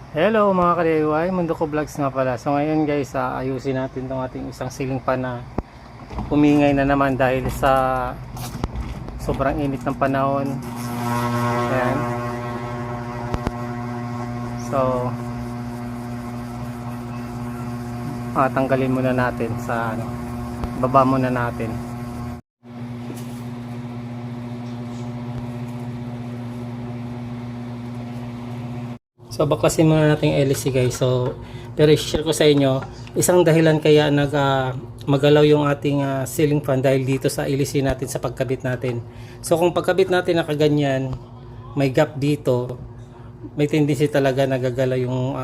Hello mga ka-DIY, Mundo ko Vlogs nga pala. So ngayon guys, ayusin natin tong ating isang ceiling fan na umingay na naman dahil sa sobrang init ng panahon. Ayan. So tanggalin muna natin sa baba muna natin. So baklasin muna natin yung LC guys. So pero i-share ko sa inyo isang dahilan kaya magalaw yung ating ceiling fan dahil dito sa LC natin sa pagkabit natin. So kung pagkabit natin nakaganyan, may gap dito, may tendency talaga nagagalaw yung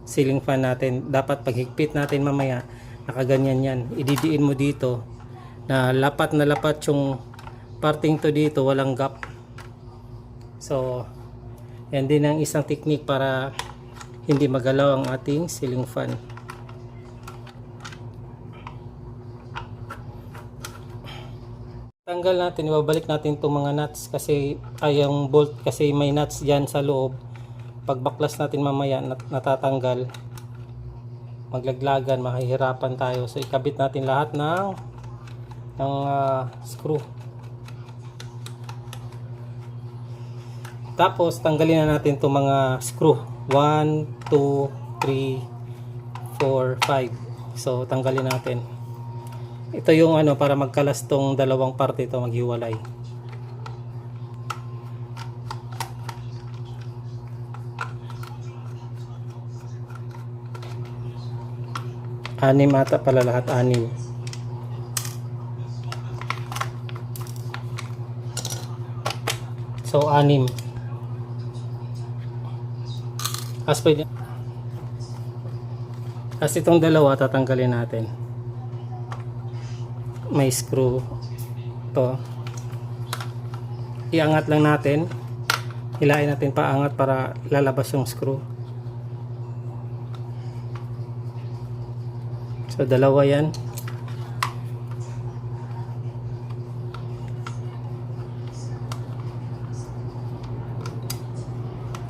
ceiling fan natin. Dapat paghigpit natin mamaya nakaganyan yan. Ididiin mo dito na lapat yung parting to dito, walang gap. So yan din ang isang technique para hindi magalaw ang ating ceiling fan. Tanggal natin, ibabalik natin itong mga nuts kasi yung bolt kasi may nuts dyan sa loob. Pag baklas natin mamaya natatanggal, maglaglagan, mahihirapan tayo. So ikabit natin lahat ng screw. Tapos tanggalin na natin itong mga screw 1, 2, 3, 4, 5. So tanggalin natin. Ito yung para magkalas tong dalawang parte, ito maghiwalay. Anim ata pala lahat, 6. So 6. As itong dalawa tatanggalin natin. May screw to. Iangat lang natin. Hilain natin paangat para lalabas yung screw. So dalawa yan.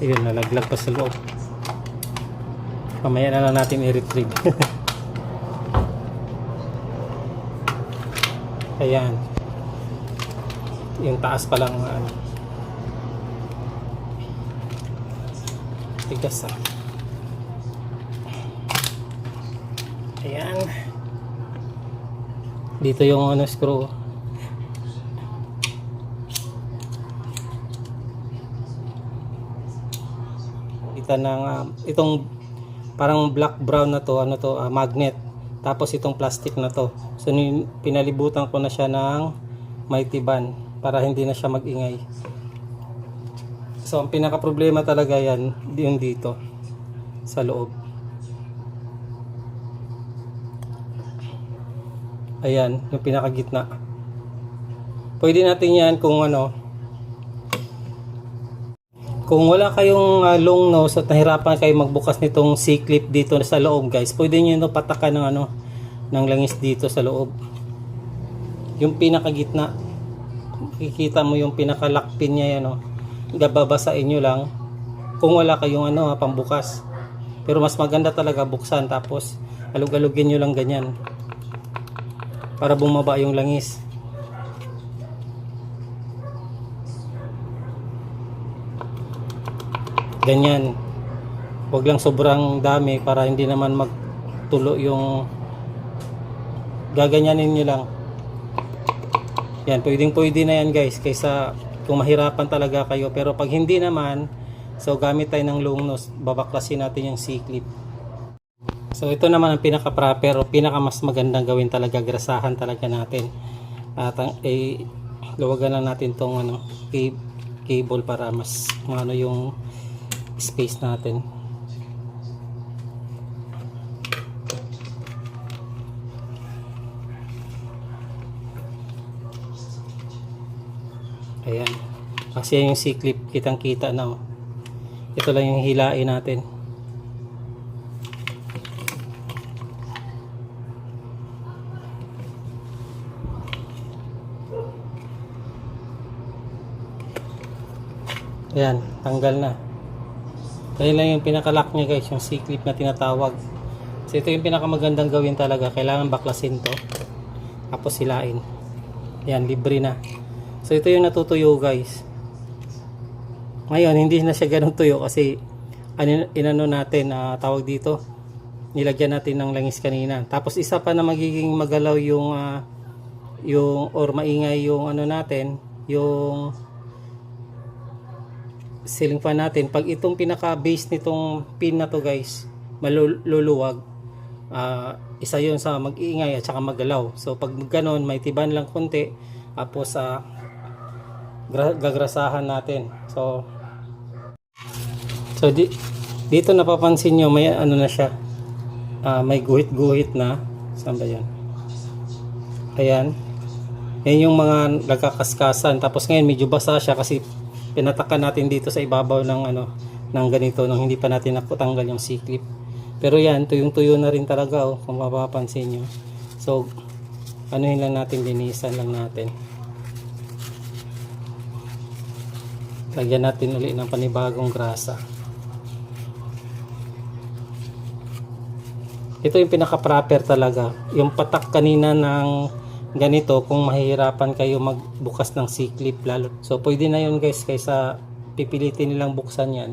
Ayun, nalaglag pa sa loob. Mamaya na lang natin i-retrieve. Ayan. Yung taas pa lang tigas Ayan. Dito yung screw. Kita ng itong parang black brown na to, magnet. Tapos itong plastic na to. So pinalibutan ko na siya ng mighty band para hindi na siya magingay. So ang pinaka problema talaga yan yung dito sa loob. Ayan, yung pinaka gitna. Pwede natin yan kung kung wala kayong long nose at nahirapan kayo magbukas nitong C-clip dito sa loob guys, pwede nyo patakan ng ng langis dito sa loob. Yung pinaka gitna, makikita mo yung pinaka lock pin niya yan, babasain nyo lang kung wala kayong pambukas. Pero mas maganda talaga buksan tapos alug-alugin nyo lang ganyan para bumaba yung langis. Ganyan. Huwag lang sobrang dami para hindi naman magtulo yung gaganyanin nyo lang. Yan, pwede na yan guys kaysa kung mahirapan talaga kayo. Pero pag hindi naman, so gamit tayo ng long nose, babaklasin natin yung C-clip. So ito naman ang pinaka-proper o pinaka-mas magandang gawin talaga, grasahan talaga natin. At luwagan lang natin tong cable para mas yung space natin. Ayan. Kasi yung C-clip kitang kita na. Ito lang yung hilain natin. Ayan, tanggal na. Dahil lang yung pinaka-lock niya guys, yung C-clip na tinatawag. So ito yung pinakamagandang gawin talaga. Kailangan baklasin to. Tapos silain. Yan, libre na. So ito yung natutuyo guys. Ngayon, hindi na siya ganun tuyo kasi inano natin, tawag dito. Nilagyan natin ng langis kanina. Tapos isa pa na magiging magalaw yung or maingay yung ano natin, yung ceiling fan natin. Pag itong pinaka base nitong pin na to guys maluluwag, isa yun sa mag-iingay at saka magalaw. So pag ganon may tiban lang konti, tapos gagrasahan natin. So dito napapansin nyo may ano na siya, may guhit-guhit na. Saan ba yan? Ayan, yan yung mga nagkakaskasan. Tapos ngayon medyo basa siya kasi pinatakan natin dito sa ibabaw ng ano, ng ganito nung hindi pa natin nakutanggal yung C-clip. Pero yan, tuyong-tuyo na rin talaga kung mapapansin nyo. So anuhin lang natin, linisan lang natin. Lagyan natin ulit ng panibagong grasa. Ito yung pinaka-proper talaga. Yung patak kanina ng ganito, kung mahihirapan kayo magbukas ng C-clip lalo. So pwede na yun guys, kaysa pipilitin nilang buksan yan.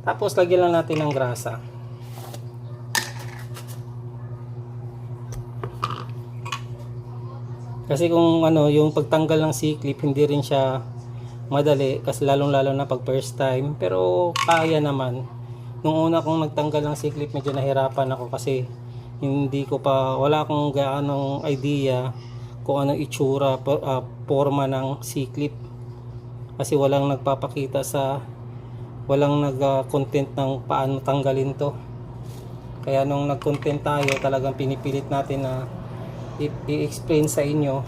Tapos lagyan lang natin ng grasa. Kasi kung ano, yung pagtanggal ng C-clip hindi rin siya madali kasi lalong-lalo na pag first time, pero kaya naman. Nung una kong nagtanggal ng C-clip medyo nahirapan ako kasi wala akong gaanong idea kung anong itsura, forma ng C-clip. Kasi walang nagpapakita walang nag-content ng paano tanggalin to. Kaya nung nag-content tayo, talagang pinipilit natin na i-explain sa inyo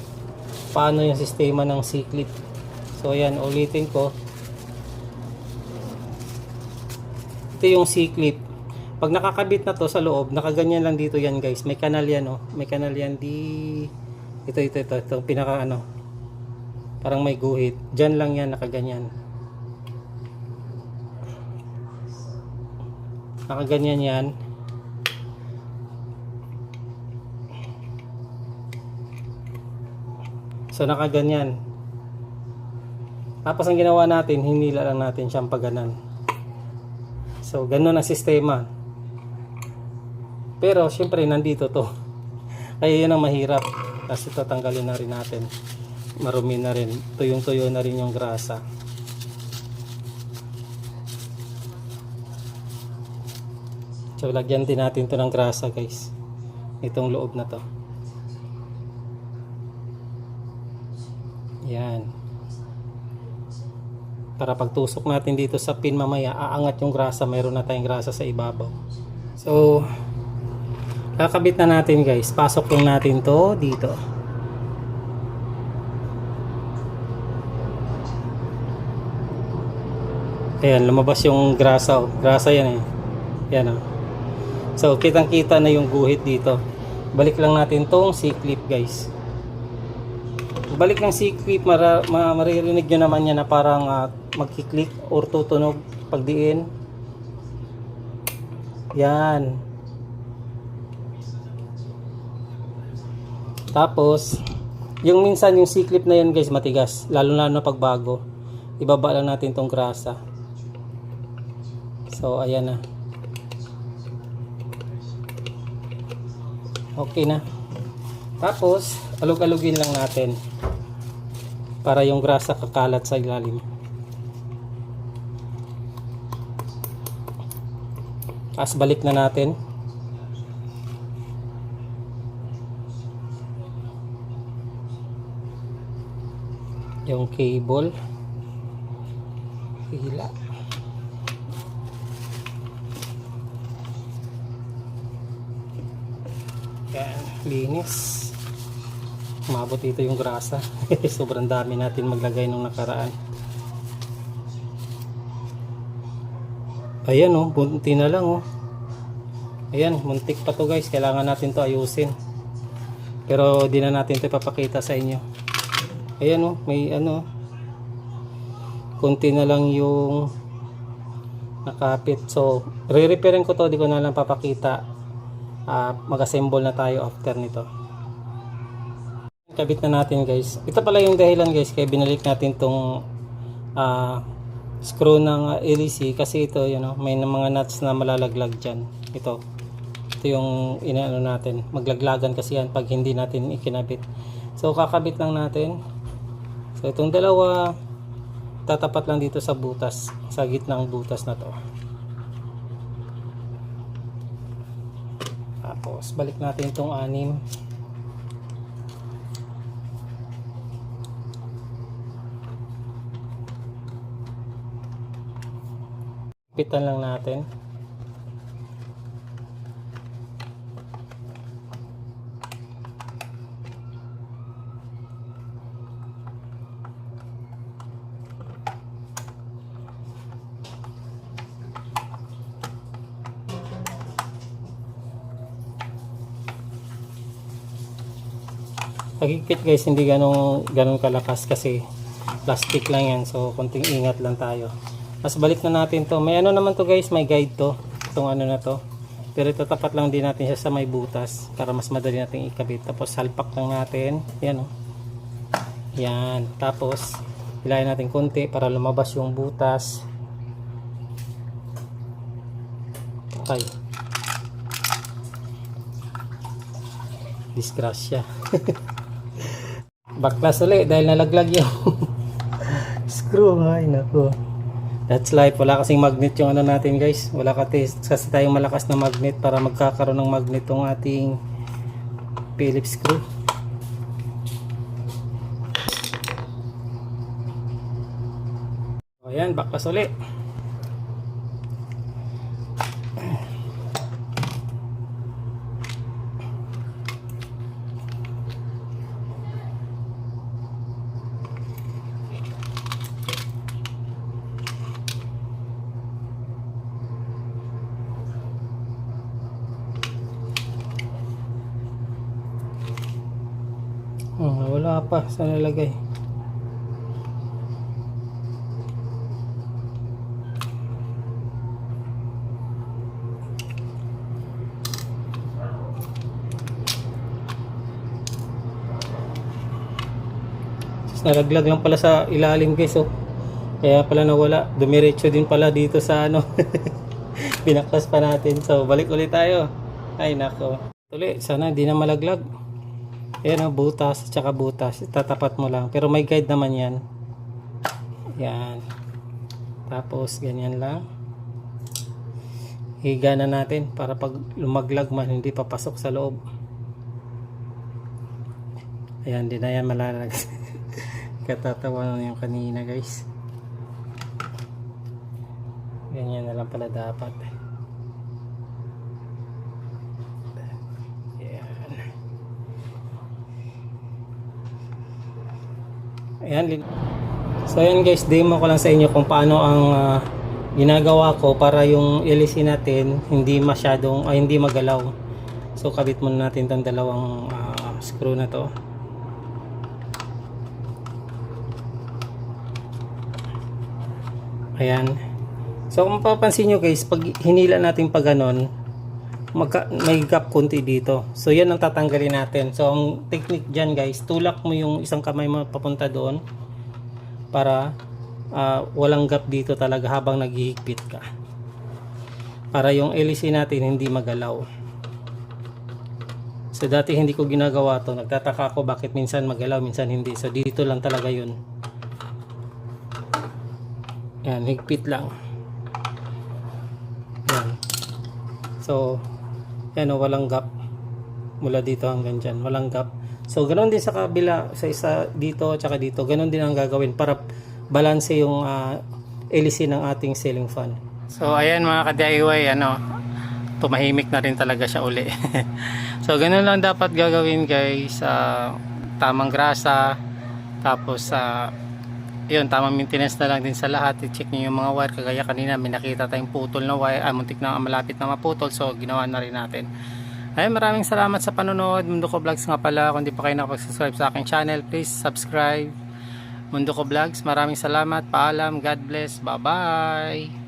paano yung sistema ng C-clip. So ayan, ulitin ko. Ito yung C-clip. Pag nakakabit na to sa loob, nakaganyan lang dito yan guys. May kanal yan May kanal yan ito pinaka ano. Parang may guhit. Diyan lang yan nakaganyan. Nakaganyan yan. So nakaganyan. Tapos ang ginawa natin, hinila lang natin siyang paganan. So ganun ang sistema. Pero syempre nandito to. Kaya yun ang mahirap. Tapos ito tanggalin na rin natin. Marumi na rin. Tuyong-tuyo na rin yung grasa. So lagyan din natin to ng grasa guys. Itong loob na to. Yan. Para pagtusok natin dito sa pin mamaya, aangat yung grasa, mayroon na tayong grasa sa ibabaw. So kakabit na natin guys. Pasok lang natin to dito. Ayan, lumabas yung grasa. Grasa yan Yan So kitang kita na yung guhit dito. Balik lang natin tong C-clip guys. Balik ng C-clip, maririnig nyo naman yan na parang magkiklik or tutunog pagdiin. Yan. Tapos yung minsan yung C-clip na yan guys matigas, lalo na pagbago. Ibaba lang natin tong grasa. So ayan na. Okay na. Tapos alug-alugin lang natin para yung grasa kakalat sa ilalim. Tapos balik na natin. Yung cable. Hila. Yan, linis. Umabot dito yung grasa. Sobrang dami natin maglagay nung nakaraan. Ayan bunti na lang Ayan, muntik pa to guys. Kailangan natin to ayusin. Pero di na natin to ipapakita sa inyo. Ayan may konti na lang yung nakapit. So re-repairin ko to, di ko na lang papakita. Mag-assemble na tayo after nito. Kabit na natin guys. Ito pala yung dahilan guys kaya binalik natin tong screw ng LEC kasi ito may mga nuts na malalaglag dyan. Ito yung inaano natin, maglaglagan kasi yan pag hindi natin ikinabit. So kakabit lang natin. So itong dalawa tatapat lang dito sa butas, sa gitnang butas na to. Tapos balik natin itong 6. Pitan lang natin. Pagigpit guys, hindi ganong kalakas kasi plastic lang yan, so konting ingat lang tayo. Mas balik na natin to. May ano naman to guys, may guide to, itong ano na to, pero itatapat lang din natin siya sa may butas para mas madali natin ikabit. Tapos salpak lang natin yan yan, tapos hilahin natin konti para lumabas yung butas. Okay, disgrasya. Baklas ulit dahil nalaglag yung screw. Ay nako, that's life. Wala kasing magnet yung ano natin guys, wala kasi tayong malakas na magnet para magkakaroon ng magnet yung ating Phillips screw. Ayan, baklas ulit. Wala pa, saan nalagay? Nalaglag lang pala sa ilalim guys, kaya pala nawala. Dumiretso din pala dito sa ano. Binaklas pa natin, so balik ulit tayo. Ay nako, tuloy, sana hindi na malaglag. Ayan butas, tsaka butas, itatapat mo lang, pero may guide naman yan. Yan, tapos ganyan lang, higa na natin para pag lumaglag man hindi papasok sa loob. Ayan, di na yan malalag. Katatawa na yung kanina guys. Ganyan na lang pala dapat. Ayan. So ayan guys, demo ko lang sa inyo kung paano ang ginagawa ko para yung LEC natin hindi masyadong hindi magalaw. So kabit muna natin tong dalawang screw na to. Ayan. So kung mapapansin nyo guys, pag hinila natin pa ganon, may gap konti dito. So yan ang tatanggalin natin. So ang technique dyan guys, tulak mo yung isang kamay mo papunta doon para walang gap dito talaga habang naghihigpit ka, para yung LEC natin hindi magalaw. So dati hindi ko ginagawa to, nagtataka ako bakit minsan magalaw minsan hindi. So dito lang talaga yun. Yan, higpit lang yan. So yan walang gap mula dito hanggang dyan, walang gap. So ganoon din sa kabila, sa isa dito tsaka dito, ganoon din ang gagawin para balanse yung LEC ng ating ceiling fan. So ayan mga ka-DIY, tumahimik na rin talaga siya uli. So ganoon lang dapat gagawin guys, tamang grasa, tapos yun, tamang maintenance na lang din sa lahat. I-check nyo yung mga wire, kagaya kanina may nakita tayong putol na wire, muntik na malapit na maputol, so ginawa na rin natin. Ay, maraming salamat sa panonood. Mundo Ko Vlogs nga pala. Kung di pa kayo nakapag-subscribe sa aking channel, please subscribe. Mundo Ko Vlogs, maraming salamat, paalam, God bless, bye bye.